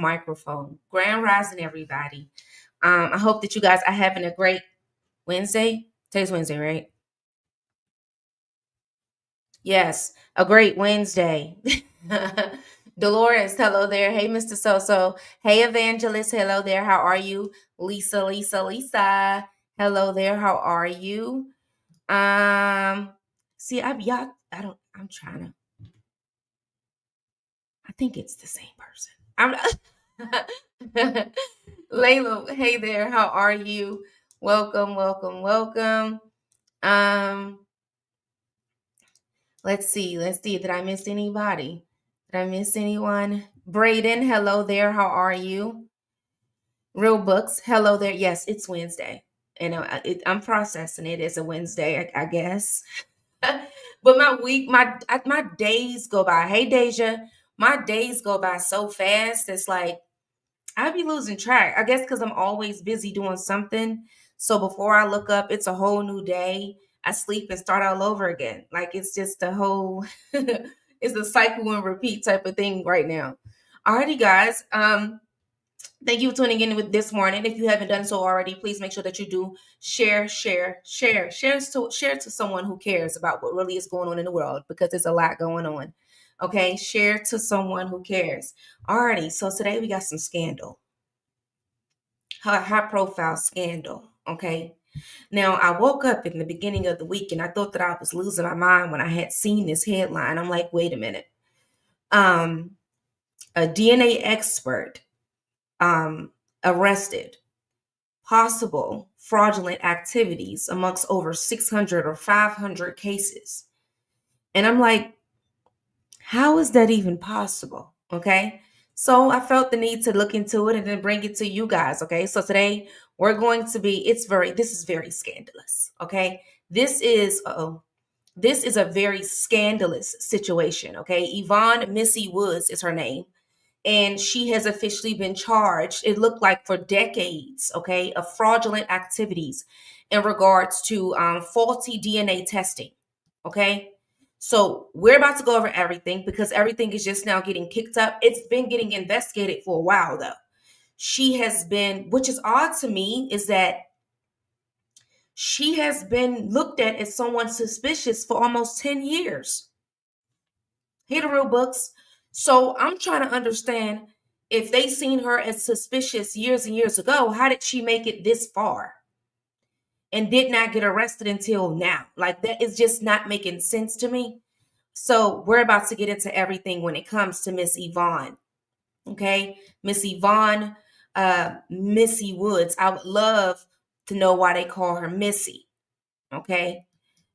microphone. Grand rising, everybody. I hope that you guys are having a great Wednesday. Today's Wednesday, right? Yes, a great Wednesday. Dolores, hello there. Hey, Mr. So. Hey, Evangelist, hello there. How are you? Lisa. Hello there. How are you? See, I'm trying to. I think it's the same person. Layla, hey there. How are you? Welcome. Um, let's see. Did I miss anybody? Did I miss anyone? Braden, hello there. How are you? Real Books, hello there. Yes, it's Wednesday, and I'm processing it as a Wednesday, I guess. But my days go by. Hey, Deja, my days go by so fast. It's like I'd be losing track. I guess because I'm always busy doing something. So before I look up, it's a whole new day. I sleep and start all over again. Like it's just a whole, it's a cycle and repeat type of thing right now. Alrighty, guys. Thank you for tuning in with this morning. If you haven't done so already, please make sure that you do share to someone who cares about what really is going on in the world, because there's a lot going on. Okay, share to someone who cares. Alrighty, so today we got some scandal, high profile scandal. Okay, now I woke up in the beginning of the week and I thought that I was losing my mind when I had seen this headline. I'm like, wait a minute. A DNA expert arrested, possible fraudulent activities amongst over 600 or 500 cases. And I'm like, how is that even possible? Okay. So I felt the need to look into it and then bring it to you guys. Okay. So today we're going to be, this is very scandalous. Okay. This is a very scandalous situation. Okay. Ivon Missy Woods is her name. And she has officially been charged, it looked like for decades, okay, of fraudulent activities in regards to faulty DNA testing, okay? So we're about to go over everything because everything is just now getting kicked up. It's been getting investigated for a while, though. She has been, which is odd to me, is that she has been looked at as someone suspicious for almost 10 years. Here the real books. So I'm trying to understand, if they seen her as suspicious years and years ago, how did she make it this far and did not get arrested until now? Like, that is just not making sense to me. So we're about to get into everything when it comes to Miss Ivon. Okay, Miss Ivon, Missy Woods. I would love to know why they call her Missy. Okay,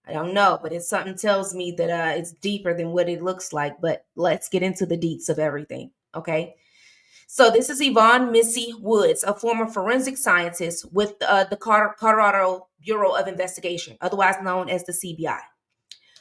I don't know, but it's something tells me that it's deeper than what it looks like. But let's get into the deets of everything. Okay. So this is Ivon Missy Woods, a former forensic scientist with the Colorado Bureau of Investigation, otherwise known as the CBI.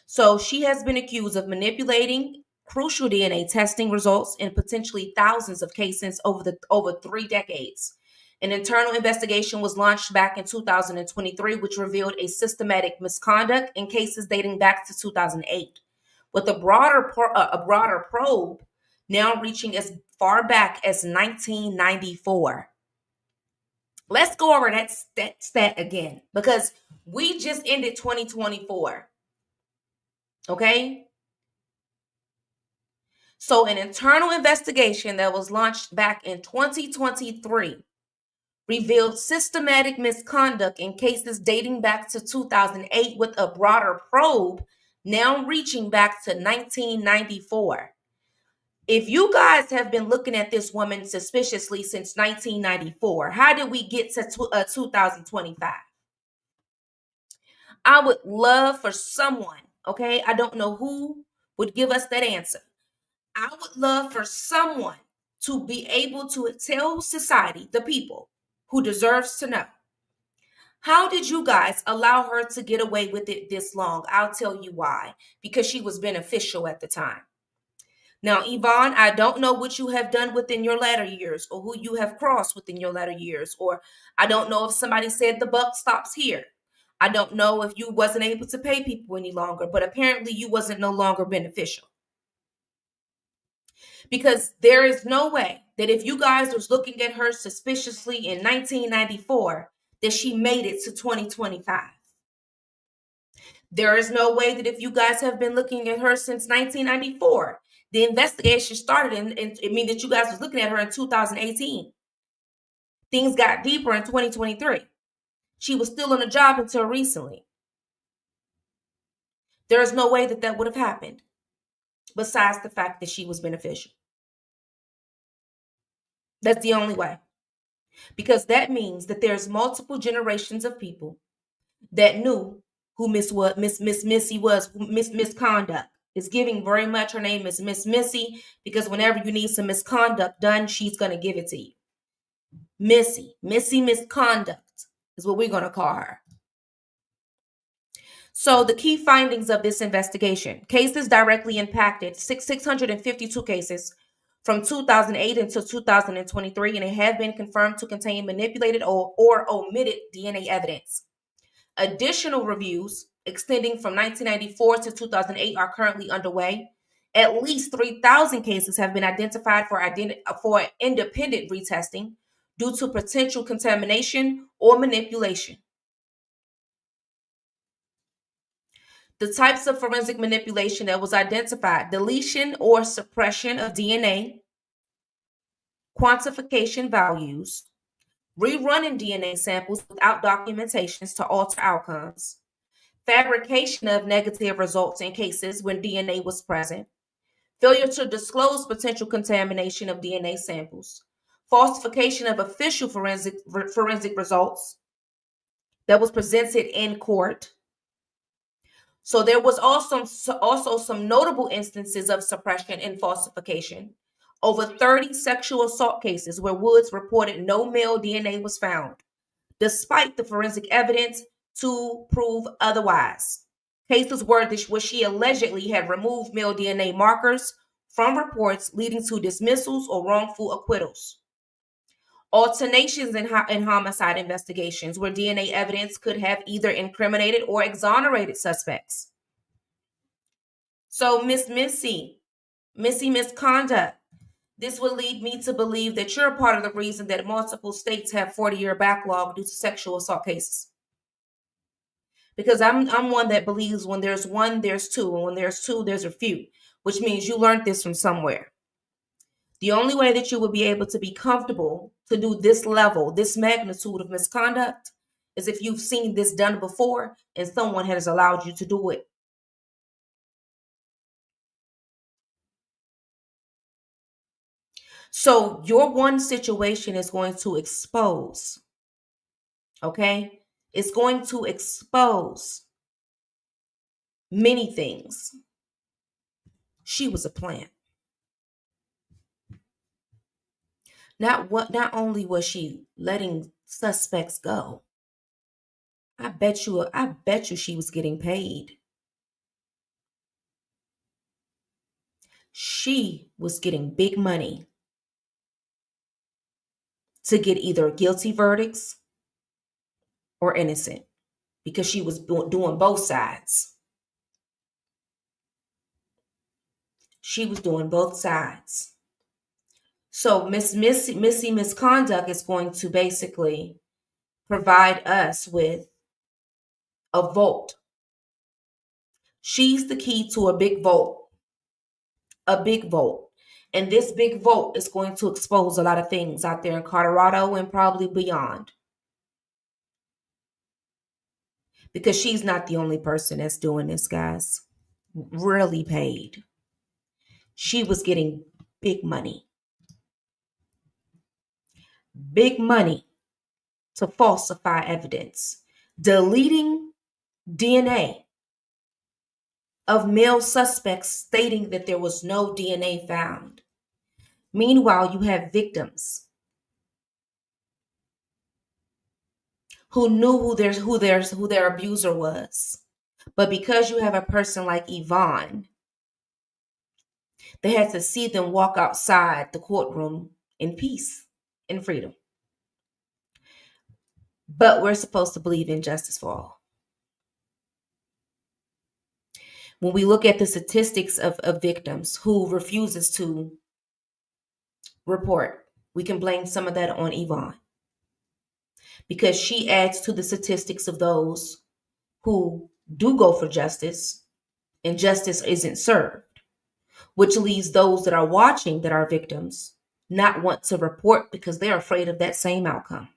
So she has been accused of manipulating crucial DNA testing results in potentially thousands of cases over 3 decades. An internal investigation was launched back in 2023, which revealed a systematic misconduct in cases dating back to 2008, with a broader probe now reaching as far back as 1994. Let's go over that stat again, because we just ended 2024. Okay? So an internal investigation that was launched back in 2023 revealed systematic misconduct in cases dating back to 2008, with a broader probe now reaching back to 1994. If you guys have been looking at this woman suspiciously since 1994, how did we get to 2025? I would love for someone, okay, I don't know who would give us that answer. I would love for someone to be able to tell society, the people who deserves to know, how did you guys allow her to get away with it this long? I'll tell you why. Because she was beneficial at the time. Now, Ivon, I don't know what you have done within your latter years, or who you have crossed within your latter years, or I don't know if somebody said the buck stops here. I don't know if you wasn't able to pay people any longer, but apparently you wasn't no longer beneficial. Because there is no way that if you guys was looking at her suspiciously in 1994, that she made it to 2025. There is no way that if you guys have been looking at her since 1994, the investigation started and it means that you guys was looking at her in 2018. Things got deeper in 2023. She was still on the job until recently. There is no way that that would have happened besides the fact that she was beneficial. That's the only way. Because that means that there's multiple generations of people that knew who Miss Missy was, Miss Misconduct. Is giving very much her name is Miss Missy because whenever you need some misconduct done, she's going to give it to you. Missy Misconduct is what we're going to call her. So the key findings of this investigation: cases directly impacted 652 cases from 2008 until 2023, and they have been confirmed to contain manipulated or omitted DNA evidence. Additional reviews extending from 1994 to 2008 are currently underway. At least 3,000 cases have been identified for independent retesting due to potential contamination or manipulation. The types of forensic manipulation that was identified: deletion or suppression of DNA, quantification values, rerunning DNA samples without documentations to alter outcomes, fabrication of negative results in cases when DNA was present, failure to disclose potential contamination of DNA samples, falsification of official forensic results that was presented in court. So there was also some notable instances of suppression and falsification. Over 30 sexual assault cases where Woods reported no male DNA was found, despite the forensic evidence to prove otherwise. Cases where she allegedly had removed male DNA markers from reports, leading to dismissals or wrongful acquittals. Alternations in homicide investigations where DNA evidence could have either incriminated or exonerated suspects. So Missy Misconduct, this would lead me to believe that you're a part of the reason that multiple states have 40-year backlog due to sexual assault cases. Because I'm one that believes when there's one, there's two, and when there's two, there's a few, which means you learned this from somewhere. The only way that you would be able to be comfortable to do this level, this magnitude of misconduct, is if you've seen this done before and someone has allowed you to do it. So your one situation is going to expose, okay? It's going to expose many things. She was a plant. Not only was she letting suspects go, I bet you she was getting paid. She was getting big money to get either guilty verdicts or innocent, because she was doing both sides. She was doing both sides. So Missy Misconduct is going to basically provide us with a vote. She's the key to a big vote. A big vote. And this big vote is going to expose a lot of things out there in Colorado and probably beyond. Because she's not the only person that's doing this, guys. Really paid. She was getting big money. Big money to falsify evidence, deleting DNA of male suspects stating that there was no DNA found. Meanwhile, you have victims who knew who their abuser was. But because you have a person like Ivon, they had to see them walk outside the courtroom in peace and freedom. But we're supposed to believe in justice for all. When we look at the statistics of victims who refuses to report, We can blame some of that on Ivon because she adds to the statistics of those who do go for justice and justice isn't served, which leaves those that are watching that are victims not want to report because they're afraid of that same outcome.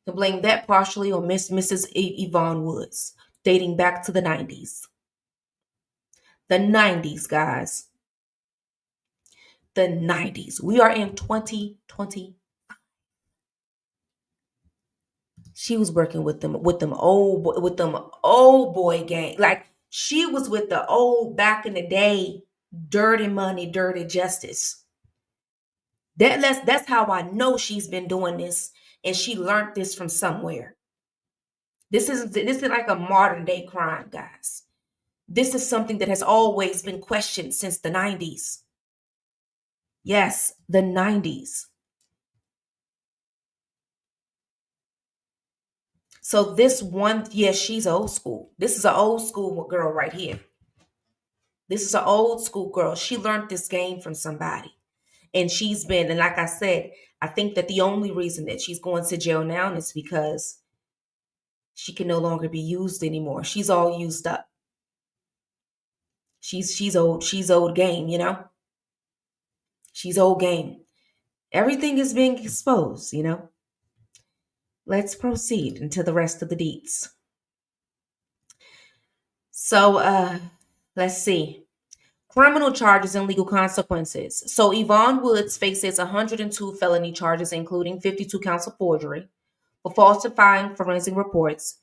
To blame that partially on Mrs. Yvonne Woods, dating back to the 90s. The 90s, guys. The 90s. We are in 2020. She was working with them old boy gang. Like she was with the old back in the day, dirty money, dirty justice. That's how I know she's been doing this, and she learned this from somewhere. This is like a modern day crime, guys. This is something that has always been questioned since the 90s. Yes, the 90s. So this one, yes, she's old school. This is an old school girl right here. This is an old school girl. She learned this game from somebody. And she's been, and like I said, I think that the only reason that she's going to jail now is because she can no longer be used anymore. She's all used up. She's old. She's old game, you know? She's old game. Everything is being exposed, you know? Let's proceed into the rest of the deets. So let's see. Criminal charges and legal consequences. So Yvonne Woods faces 102 felony charges, including 52 counts of forgery for falsifying forensic reports,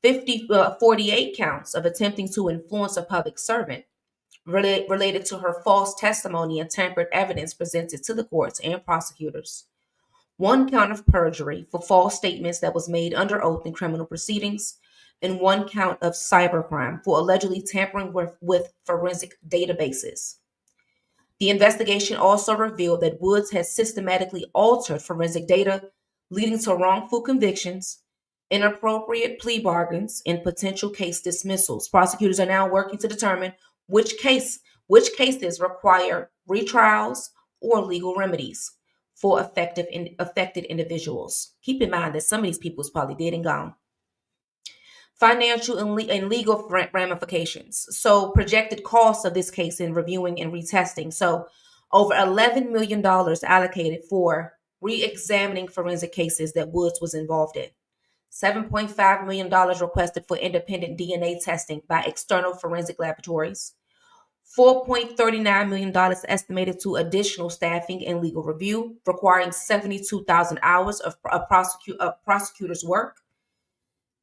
48 counts of attempting to influence a public servant related to her false testimony and tampered evidence presented to the courts and prosecutors, one count of perjury for false statements that was made under oath in criminal proceedings, and one count of cybercrime for allegedly tampering with forensic databases. The investigation also revealed that Woods had systematically altered forensic data, leading to wrongful convictions, inappropriate plea bargains, and potential case dismissals. Prosecutors are now working to determine which cases require retrials or legal remedies for affected individuals. Keep in mind that some of these people is probably dead and gone. Financial and legal ramifications. So projected costs of this case in reviewing and retesting. So over $11 million allocated for re-examining forensic cases that Woods was involved in. $7.5 million requested for independent DNA testing by external forensic laboratories. $4.39 million estimated to additional staffing and legal review, requiring 72,000 hours of prosecutors' work.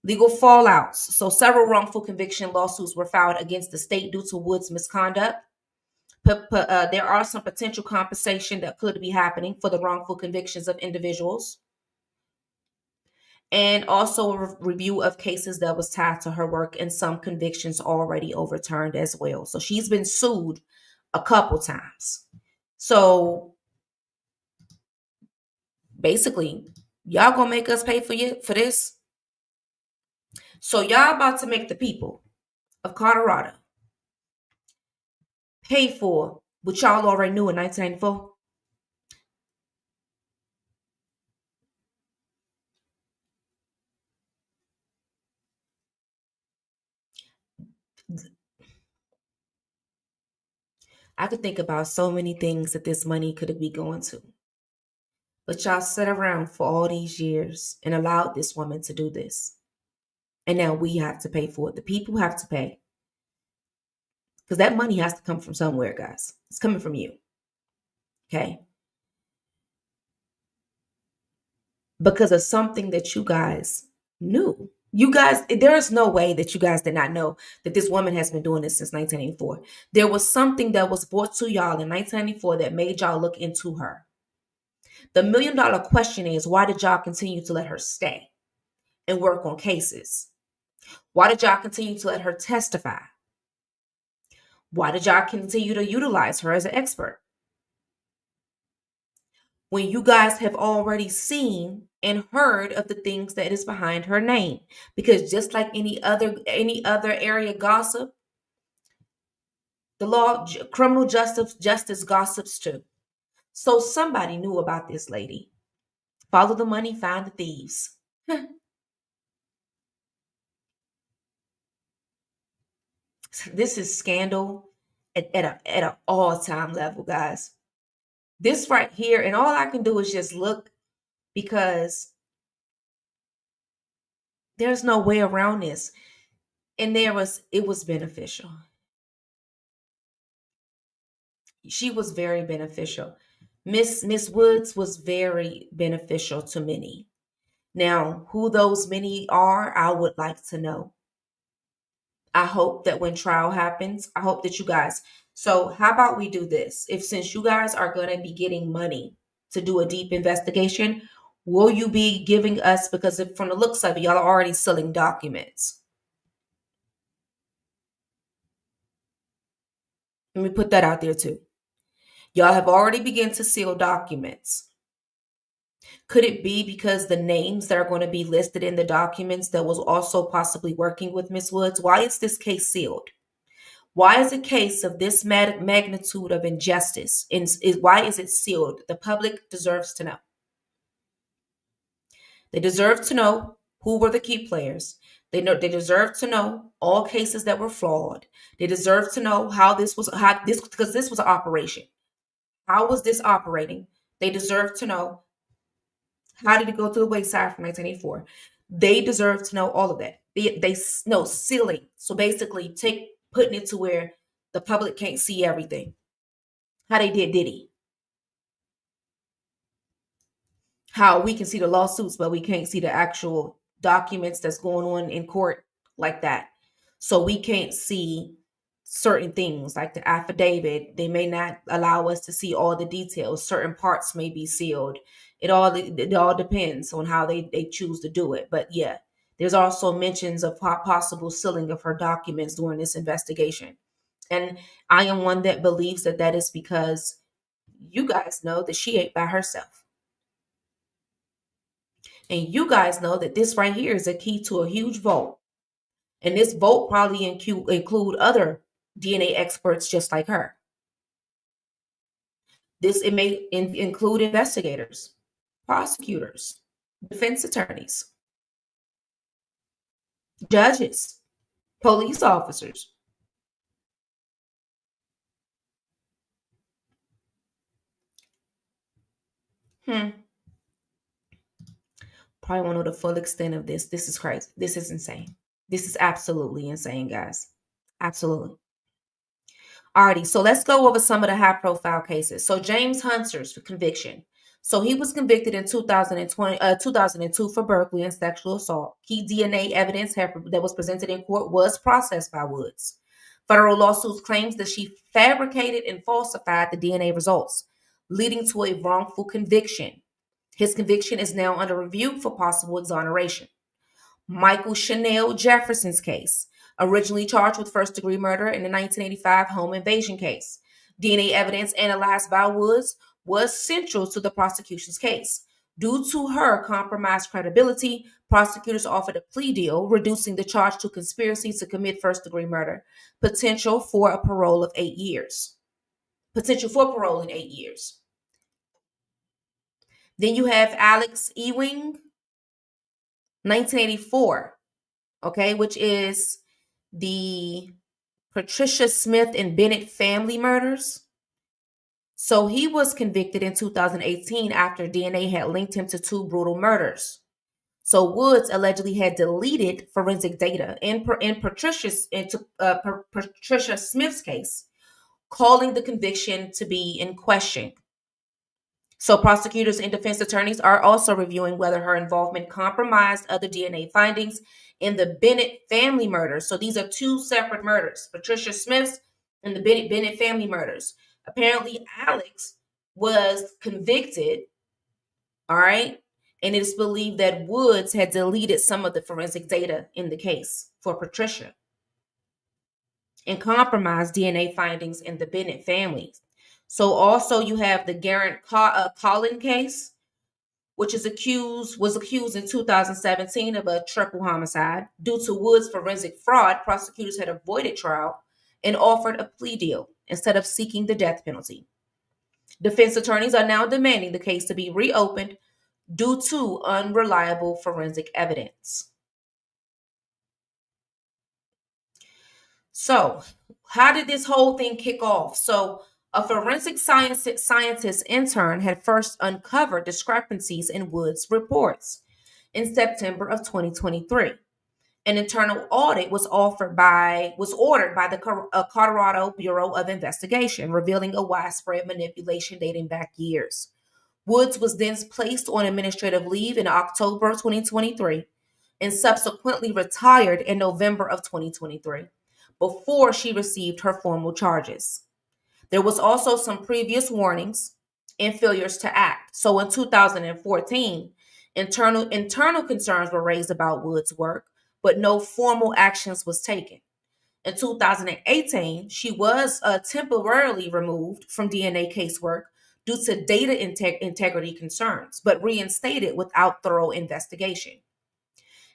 Legal fallouts. So several wrongful conviction lawsuits were filed against the state due to Woods' misconduct. There are some potential compensation that could be happening for the wrongful convictions of individuals. And also a review of cases that was tied to her work and some convictions already overturned as well. So she's been sued a couple times. So basically, y'all gonna make us pay for this? So y'all about to make the people of Colorado pay for what y'all already knew in 1994? I could think about so many things that this money could be going to. But y'all sat around for all these years and allowed this woman to do this. And now we have to pay for it. The people have to pay. Because that money has to come from somewhere, guys. It's coming from you. Okay? Because of something that you guys knew. You guys, there is no way that you guys did not know that this woman has been doing this since 1984. There was something that was brought to y'all in 1994 that made y'all look into her. The $1 million question is, why did y'all continue to let her stay and work on cases? Why did y'all continue to let her testify? Why did y'all continue to utilize her as an expert? When you guys have already seen and heard of the things that is behind her name. Because just like any other area gossip, the law, criminal justice gossips too. So somebody knew about this lady. Follow the money, find the thieves. This is scandal at an all-time level, guys. This right here, and all I can do is just look, because there's no way around this. And it was beneficial. She was very beneficial. Miss Woods was very beneficial to many. Now, who those many are, I would like to know. I hope that when trial happens, I hope that you guys. So, how about we do this? If since you guys are going to be getting money to do a deep investigation, will you be giving us, because if, from the looks of it, y'all are already selling documents. Let me put that out there too. Y'all have already begun to seal documents. Could it be because the names that are going to be listed in the documents that was also possibly working with Miss Woods? Why is this case sealed? Why is a case of this magnitude of injustice? Why is it sealed? The public deserves to know. They deserve to know who were the key players. They deserve to know all cases that were flawed. They deserve to know because this was an operation. How was this operating? They deserve to know, how did it go to the wayside from 1984? They deserve to know all of that. They know sealing. So basically, putting it to where the public can't see everything. How they did Diddy. How we can see the lawsuits, but we can't see the actual documents that's going on in court like that. So we can't see certain things like the affidavit. They may not allow us to see all the details. Certain parts may be sealed. It all depends on how they choose to do it. But yeah, there's also mentions of possible sealing of her documents during this investigation. And I am one that believes that that is because you guys know that she ain't by herself. And you guys know that this right here is a key to a huge vote. And this vote probably include other DNA experts just like her. It may include investigators, prosecutors, defense attorneys, judges, police officers. Probably won't know the full extent of this. This is crazy. This is insane. This is absolutely insane, guys. Absolutely. Alrighty, so let's go over some of the high profile cases. So James Hunter's conviction. So he was convicted in 2002 for burglary and sexual assault. Key DNA evidence that was presented in court was processed by Woods. Federal lawsuits claims that she fabricated and falsified the DNA results, leading to a wrongful conviction. His conviction is now under review for possible exoneration. Michael Chanel Jefferson's case, originally charged with first-degree murder in the 1985 home invasion case. DNA evidence analyzed by Woods was central to the prosecution's case. Due to her compromised credibility, prosecutors offered a plea deal, reducing the charge to conspiracy to commit first-degree murder, potential for a parole of 8 years. Potential for parole in 8 years. Then you have Alex Ewing, 1984, okay, which is the Patricia Smith and Bennett family murders. So he was convicted in 2018 after DNA had linked him to 2 brutal murders. So Woods allegedly had deleted forensic data in Patricia Smith's case, calling the conviction to be in question. So prosecutors and defense attorneys are also reviewing whether her involvement compromised other DNA findings in the Bennett family murders. So these are 2 separate murders, Patricia Smith's and the Bennett family murders. Apparently, Alex was convicted, all right? And it is believed that Woods had deleted some of the forensic data in the case for Patricia and compromised DNA findings in the Bennett families. So also you have the Garrett Collin case, which was accused in 2017 of a triple homicide. Due to Woods' forensic fraud, prosecutors had avoided trial and offered a plea deal instead of seeking the death penalty. Defense attorneys are now demanding the case to be reopened due to unreliable forensic evidence. So, how did this whole thing kick off? So, a forensic scientist intern had first uncovered discrepancies in Wood's reports in September of 2023. An internal audit was ordered by the Colorado Bureau of Investigation, revealing a widespread manipulation dating back years. Woods was then placed on administrative leave in October of 2023 and subsequently retired in November of 2023 before she received her formal charges. There was also some previous warnings and failures to act. So in 2014, internal concerns were raised about Wood's work, but no formal actions was taken. In 2018, she was temporarily removed from DNA casework due to data integrity concerns, but reinstated without thorough investigation.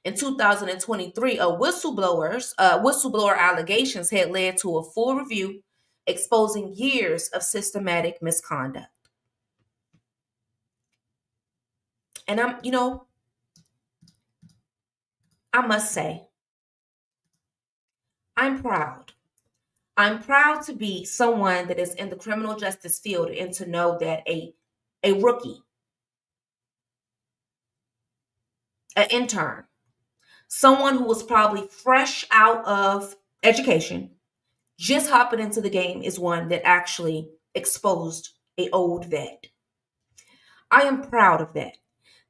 In 2023, whistleblower allegations had led to a full review exposing years of systematic misconduct. And I must say, I'm proud. I'm proud to be someone that is in the criminal justice field and to know that a rookie, an intern, someone who was probably fresh out of education, just hopping into the game is one that actually exposed a old vet. I am proud of that.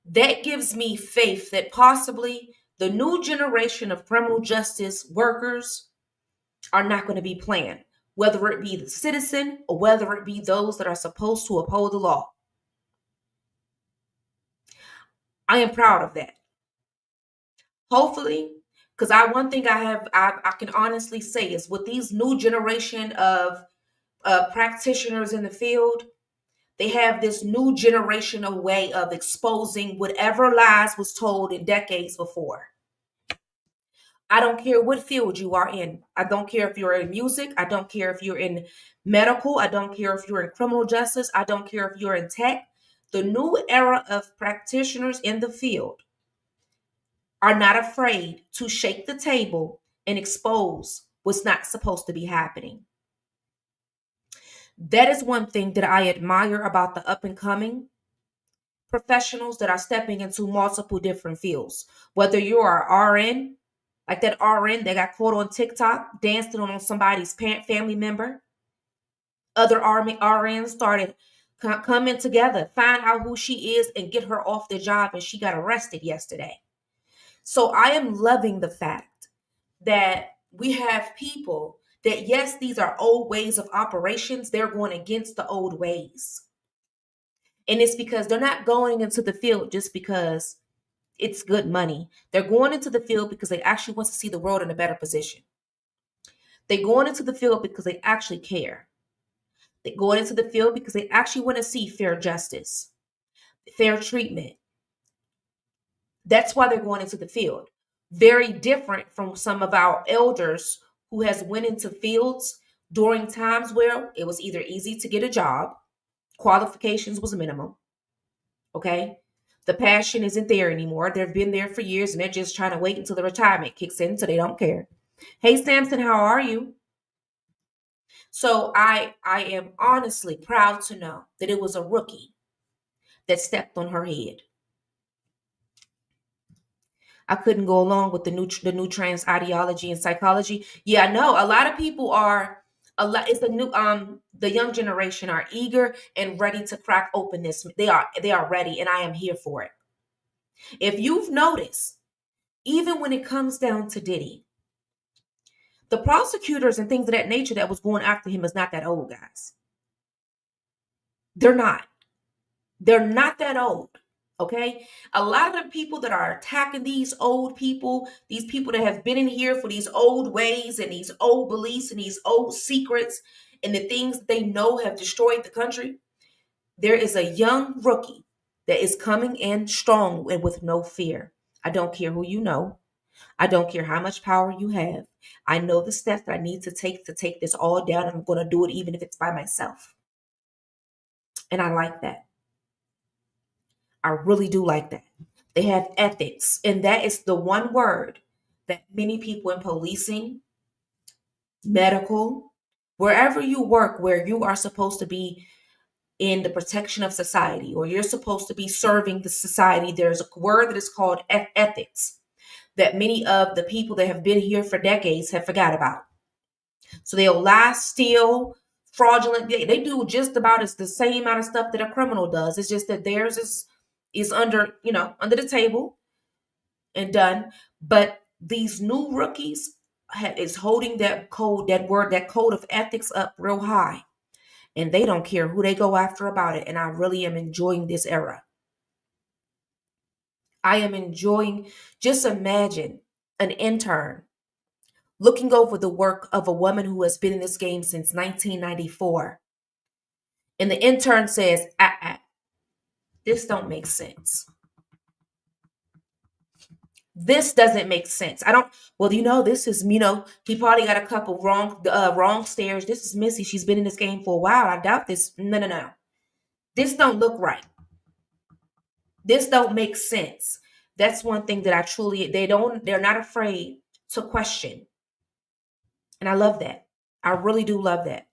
That gives me faith that possibly the new generation of criminal justice workers are not going to be playing, whether it be the citizen or whether it be those that are supposed to uphold the law. I am proud of that. Hopefully, because one thing I can honestly say is with these new generation of practitioners in the field, they have this new generational way of exposing whatever lies was told in decades before. I don't care what field you are in. I don't care if you're in music. I don't care if you're in medical. I don't care if you're in criminal justice. I don't care if you're in tech. The new era of practitioners in the field are not afraid to shake the table and expose what's not supposed to be happening. That is one thing that I admire about the up and coming professionals that are stepping into multiple different fields. Whether you're an RN, like that RN that got caught on TikTok dancing on somebody's family member, other RNs started coming together, find out who she is, and get her off the job, and she got arrested yesterday. So I am loving the fact that we have people that, yes, these are old ways of operations. They're going against the old ways. And it's because they're not going into the field just because it's good money. They're going into the field because they actually want to see the world in a better position. They're going into the field because they actually care. They're going into the field because they actually want to see fair justice, fair treatment. That's why they're going into the field. Very different from some of our elders who has went into fields during times where it was either easy to get a job, qualifications was minimum, okay? The passion isn't there anymore. They've been there for years and they're just trying to wait until the retirement kicks in so they don't care. Hey, Samson, how are you? So I am honestly proud to know that it was a rookie that stepped on her head. I couldn't go along with the new trans ideology and psychology. Yeah, I know a lot of people are a lot. It's the new the young generation are eager and ready to crack open this. They are ready, and I am here for it. If you've noticed, even when it comes down to Diddy, the prosecutors and things of that nature that was going after him is not that old, guys. They're not. They're not that old. Okay. A lot of the people that are attacking these old people, these people that have been in here for these old ways and these old beliefs and these old secrets and the things they know have destroyed the country, there is a young rookie that is coming in strong and with no fear. I don't care who you know. I don't care how much power you have. I know the steps that I need to take this all down. And I'm going to do it even if it's by myself. And I like that. I really do like that. They have ethics. And that is the one word that many people in policing, medical, wherever you work, where you are supposed to be in the protection of society or you're supposed to be serving the society, there's a word that is called ethics that many of the people that have been here for decades have forgot about. So they'll lie, steal, fraudulent. They do just about as the same amount of stuff that a criminal does. It's just that theirs is under, under the table and done. But these new rookies is holding that code, that code of ethics up real high. And they don't care who they go after about it. And I really am enjoying this era. I am enjoying, just imagine an intern looking over the work of a woman who has been in this game since 1994. And the intern says, this don't make sense. This doesn't make sense. I don't, well, this is, he probably got a couple wrong stares. This is Missy. She's been in this game for a while. I doubt this. No. This don't look right. This don't make sense. That's one thing that they're not afraid to question. And I love that. I really do love that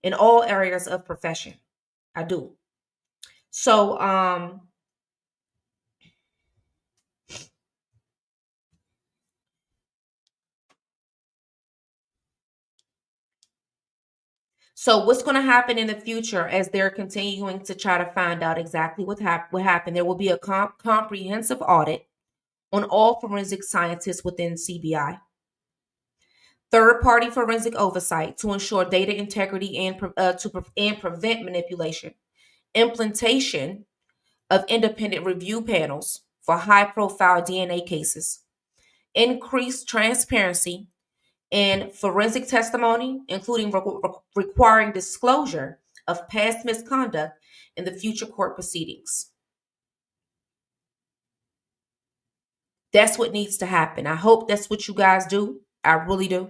in all areas of profession. I do. So, what's going to happen in the future as they're continuing to try to find out exactly what happened? There will be a comprehensive audit on all forensic scientists within CBI. Third-party forensic oversight to ensure data integrity and prevent manipulation. Implementation of independent review panels for high-profile DNA cases. Increased transparency in forensic testimony, including requiring disclosure of past misconduct in the future court proceedings. That's what needs to happen. I hope that's what you guys do. I really do.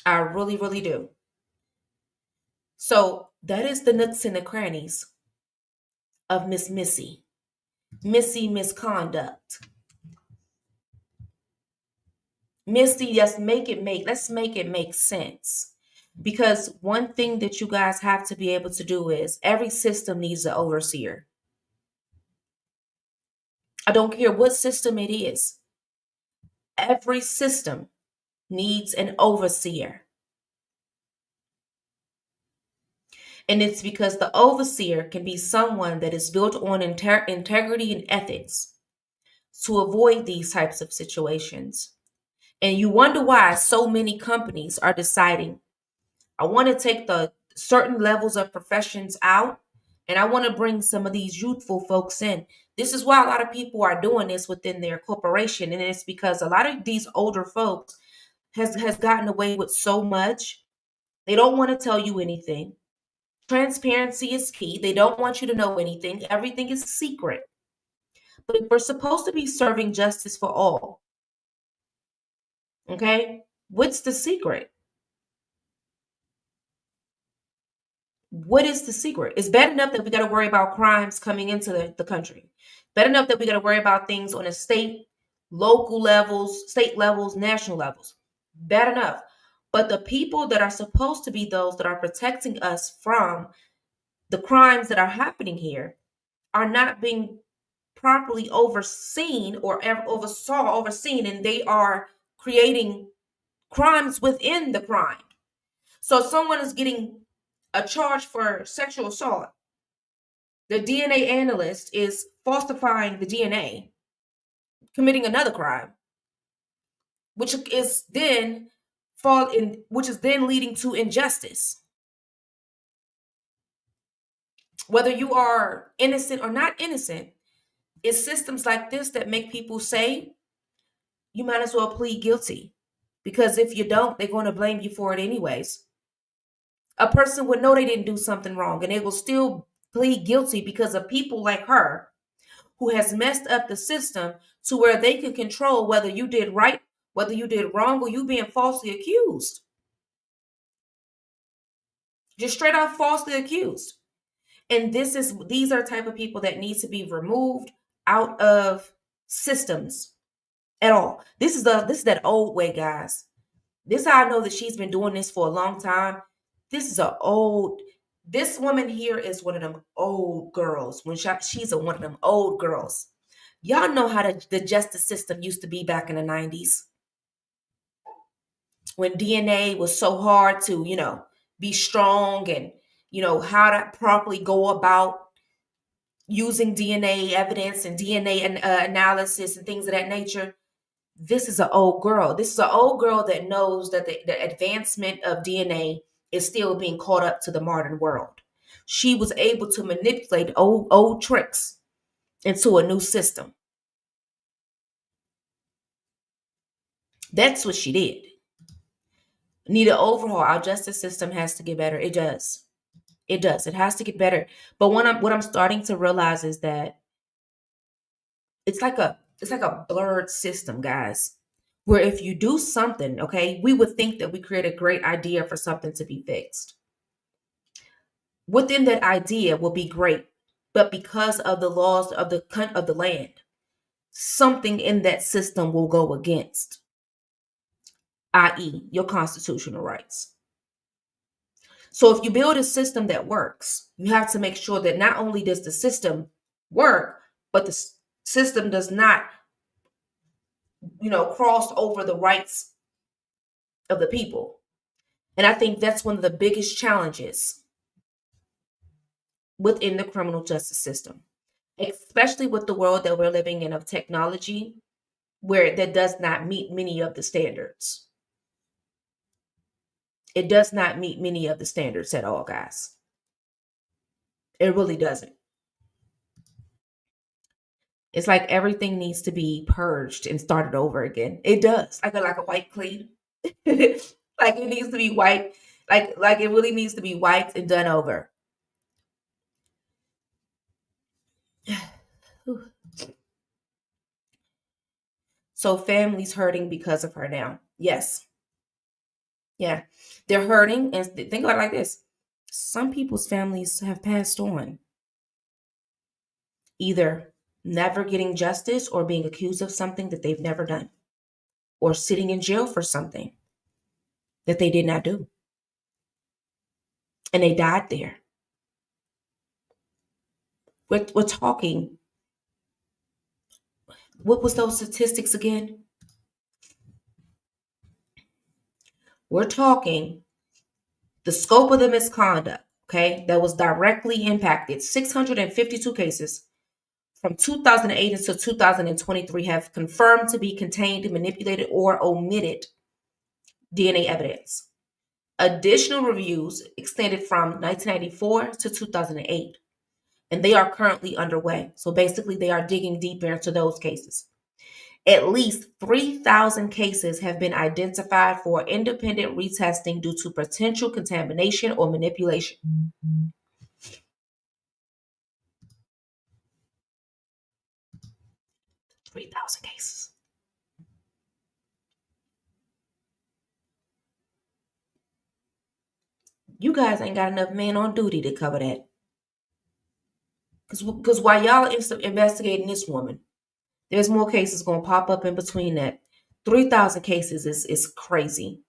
I really, really do. So that is the nooks and the crannies of Miss Missy. Missy Misconduct. Missy, let's make it make sense. Because one thing that you guys have to be able to do is every system needs an overseer. I don't care what system it is. Every system needs an overseer. And it's because the overseer can be someone that is built on integrity and ethics to avoid these types of situations. And you wonder why so many companies are deciding, I want to take the certain levels of professions out and I want to bring some of these youthful folks in. This is why a lot of people are doing this within their corporation. And it's because a lot of these older folks has gotten away with so much. They don't want to tell you anything. Transparency is key. They don't want you to know anything. Everything is secret. But we're supposed to be serving justice for all. Okay? What's the secret? What is the secret? It's bad enough that we got to worry about crimes coming into the country. Bad enough that we got to worry about things on a state, local levels, state levels, national levels. Bad enough. But the people that are supposed to be those that are protecting us from the crimes that are happening here are not being properly overseen or overseen, and they are creating crimes within the crime. So someone is getting a charge for sexual assault. The DNA analyst is falsifying the DNA, committing another crime, which is then leading to injustice. Whether you are innocent or not innocent, it's systems like this that make people say you might as well plead guilty. Because if you don't, they're going to blame you for it anyways. A person would know they didn't do something wrong and they will still plead guilty because of people like her who has messed up the system to where they can control whether you did right, whether you did wrong, or you being falsely accused. just straight off falsely accused. And these are type of people that need to be removed out of systems at all. This is that old way, guys. This is how I know that she's been doing this for a long time. This is a old. This woman here is one of them old girls. She's one of them old girls. Y'all know how the justice system used to be back in the 90s when DNA was so hard to, be strong, and, how to properly go about using DNA evidence and DNA analysis and things of that nature. This is an old girl. This is an old girl that knows that the advancement of DNA is still being caught up to the modern world. She was able to manipulate old tricks into a new system. That's what she did. Need an overhaul. Our justice system has to get better. It does. It does. It has to get better. But what I'm starting to realize is that it's like a blurred system, guys. Where if you do something, okay, we would think that we create a great idea for something to be fixed. Within that idea will be great, but because of the laws of the land, something in that system will go against, i.e., your constitutional rights. So if you build a system that works, you have to make sure that not only does the system work, but the system does not, cross over the rights of the people. And I think that's one of the biggest challenges within the criminal justice system, especially with the world that we're living in of technology, where that does not meet many of the standards. It does not meet many of the standards at all, guys. It really doesn't. It's like everything needs to be purged and started over again. It does. Like a white clean. Like it needs to be wiped. Like it really needs to be wiped and done over. So families hurting because of her now. Yes. Yeah. They're hurting. And think about it like this. Some people's families have passed on, either never getting justice or being accused of something that they've never done, or sitting in jail for something that they did not do. And they died there. We're talking. What was those statistics again? We're talking the scope of the misconduct, okay, that was directly impacted. 652 cases from 2008 until 2023 have confirmed to be contained, manipulated, or omitted DNA evidence. Additional reviews extended from 1994 to 2008, and they are currently underway. So basically, they are digging deeper into those cases. At least 3,000 cases have been identified for independent retesting due to potential contamination or manipulation. 3,000 cases. You guys ain't got enough men on duty to cover that. Because while y'all investigating this woman, there's more cases going to pop up in between that. 3,000 cases is crazy.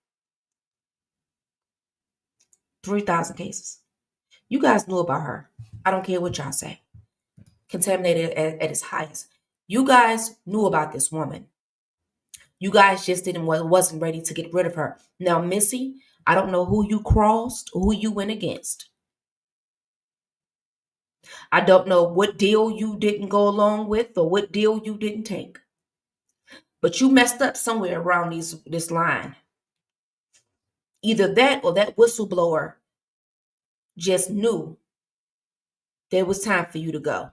3,000 cases. You guys knew about her. I don't care what y'all say. Contaminated at its highest. You guys knew about this woman. You guys just wasn't ready to get rid of her. Now, Missy, I don't know who you crossed or who you went against. I don't know what deal you didn't go along with or what deal you didn't take. But you messed up somewhere around this line. Either that or that whistleblower just knew there was time for you to go.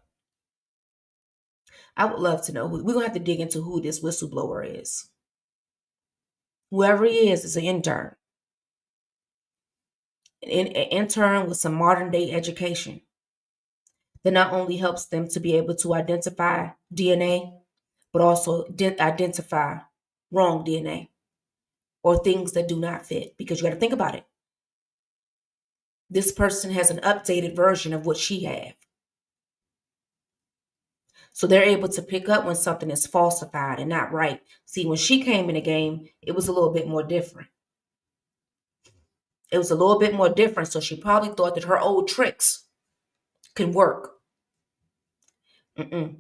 I would love to know. We're going to have to dig into who this whistleblower is. Whoever he is an intern. An intern with some modern day education that not only helps them to be able to identify DNA, but also identify wrong DNA or things that do not fit. Because you got to think about it. this person has an updated version of what she had. So they're able to pick up when something is falsified and not right. See, when she came in the game, it was a little bit more different. It was a little bit more different. So she probably thought that her old tricks can work. It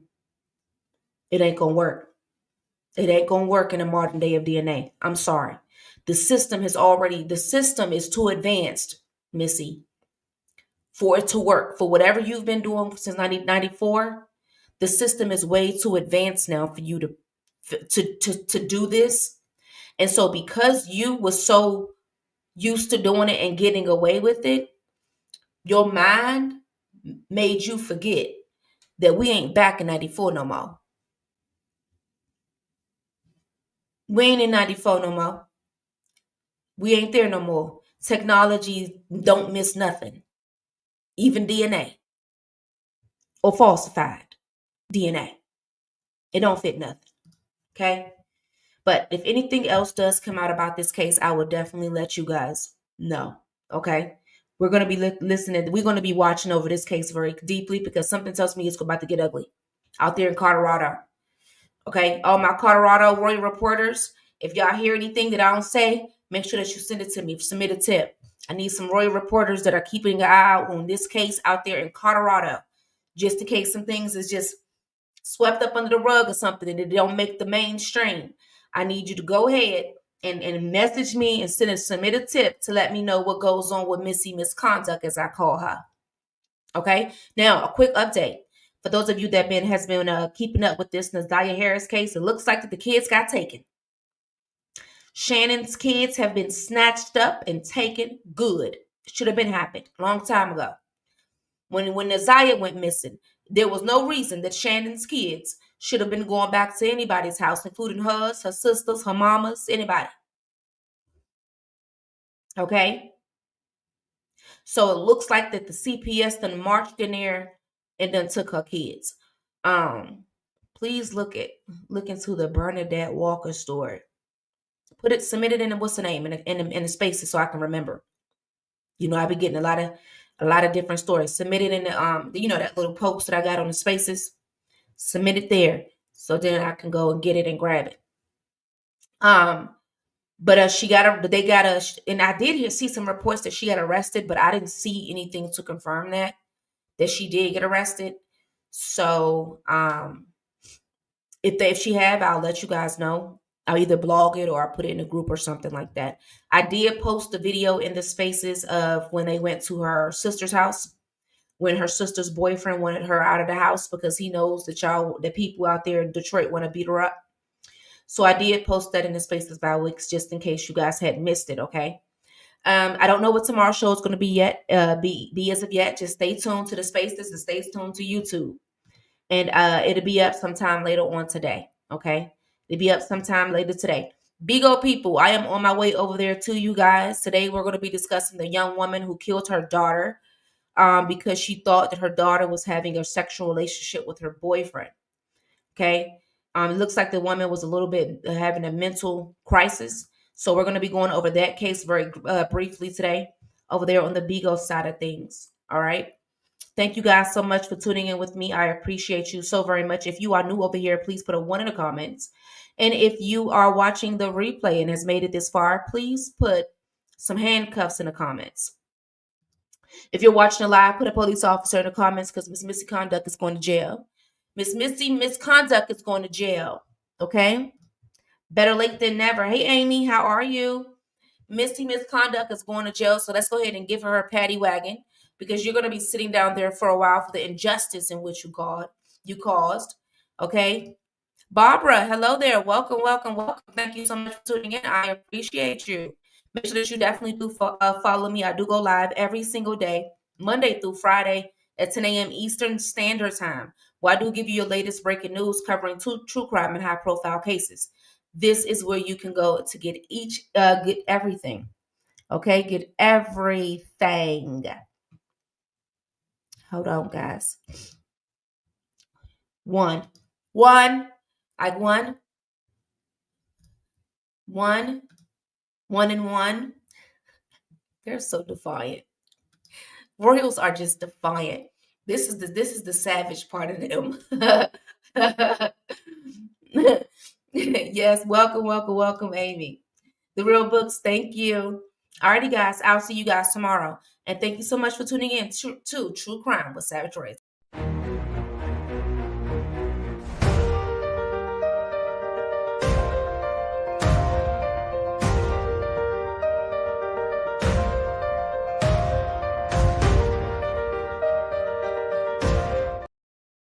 ain't gonna work. It ain't gonna work in the modern day of DNA. I'm sorry. The system is too advanced, Missy, for it to work. For whatever you've been doing since 1994, the system is way too advanced now for you to do this. And so because you were so used to doing it and getting away with it, your mind made you forget that we ain't back in 94 no more. We ain't in 94 no more. We ain't there no more. Technology don't miss nothing, even DNA or falsified DNA. It don't fit nothing. Okay. But if anything else does come out about this case, I will definitely let you guys know. Okay. We're going to be listening. We're going to be watching over this case very deeply because something tells me it's about to get ugly out there in Colorado. Okay. All my Colorado Royal reporters, if y'all hear anything that I don't say, make sure that you send it to me. Submit a tip. I need some Royal reporters that are keeping an eye out on this case out there in Colorado, just in case some things is just swept up under the rug or something and it don't make the mainstream. I need you to go ahead and message me and submit a tip to let me know what goes on with Missy Misconduct, as I call her. Okay. Now, a quick update for those of you that has been keeping up with this Naziah Harris case. It looks like that the kids got taken. Shannon's kids have been snatched up and taken. Good. Should have been happened a long time ago. When Naziah went missing, there was no reason that Shannon's kids should have been going back to anybody's house, including hers, her sisters, her mamas, anybody. Okay? So it looks like that the CPS then marched in there and then took her kids. Please look into the Bernadette Walker story. Submit it in what's the name in the spaces so I can remember. You know, I've been getting a lot of different stories. Submit it in the that little post that I got on the spaces. Submit it there so then I can go and get it and grab it. But they got and I did see some reports that she got arrested, but I didn't see anything to confirm that she did get arrested. So, if she have, I'll let you guys know. I'll either blog it or I'll put it in a group or something like that. I did post a video in the spaces of when they went to her sister's house, when her sister's boyfriend wanted her out of the house because he knows that the people out there in Detroit want to beat her up. So I did post that in the spaces by weeks just in case you guys had missed it. Okay. I don't know what tomorrow's show is going to be yet. Be as of yet. Just stay tuned to the spaces and stay tuned to YouTube. And it'll be up sometime later on today. Okay. It'll be up sometime later today. Bigo people, I am on my way over there to you guys. Today we're going to be discussing the young woman who killed her daughter because she thought that her daughter was having a sexual relationship with her boyfriend. Okay. It looks like the woman was a little bit having a mental crisis. So we're going to be going over that case very briefly today over there on the Bigo side of things. All right. Thank you guys so much for tuning in with me. I appreciate you so very much. If you are new over here, please put a 1 in the comments. And if you are watching the replay and has made it this far, please put some handcuffs in the comments. If you're watching live, put a police officer in the comments because Miss Missy Conduct is going to jail. Miss Missy Misconduct is going to jail. Okay? Better late than never. Hey, Amy, how are you? Missy Misconduct is going to jail, so let's go ahead and give her her paddy wagon because you're going to be sitting down there for a while for the injustice in which you caused. Okay? Barbara, hello there. Welcome, welcome, welcome. Thank you so much for tuning in. I appreciate you. Make sure that you definitely do follow me. I do go live every single day, Monday through Friday at 10 a.m. Eastern Standard Time. Well, I do give you your latest breaking news covering true crime and high-profile cases. This is where you can go to get get everything. Okay, get everything. Hold on, guys. One, like one, and one. They're so defiant. Royals are just defiant. This is the savage part of them. Yes, welcome, Amy. The Real Books, thank you. Alrighty, guys, I'll see you guys tomorrow. And thank you so much for tuning in to True Crime with Savage Royals.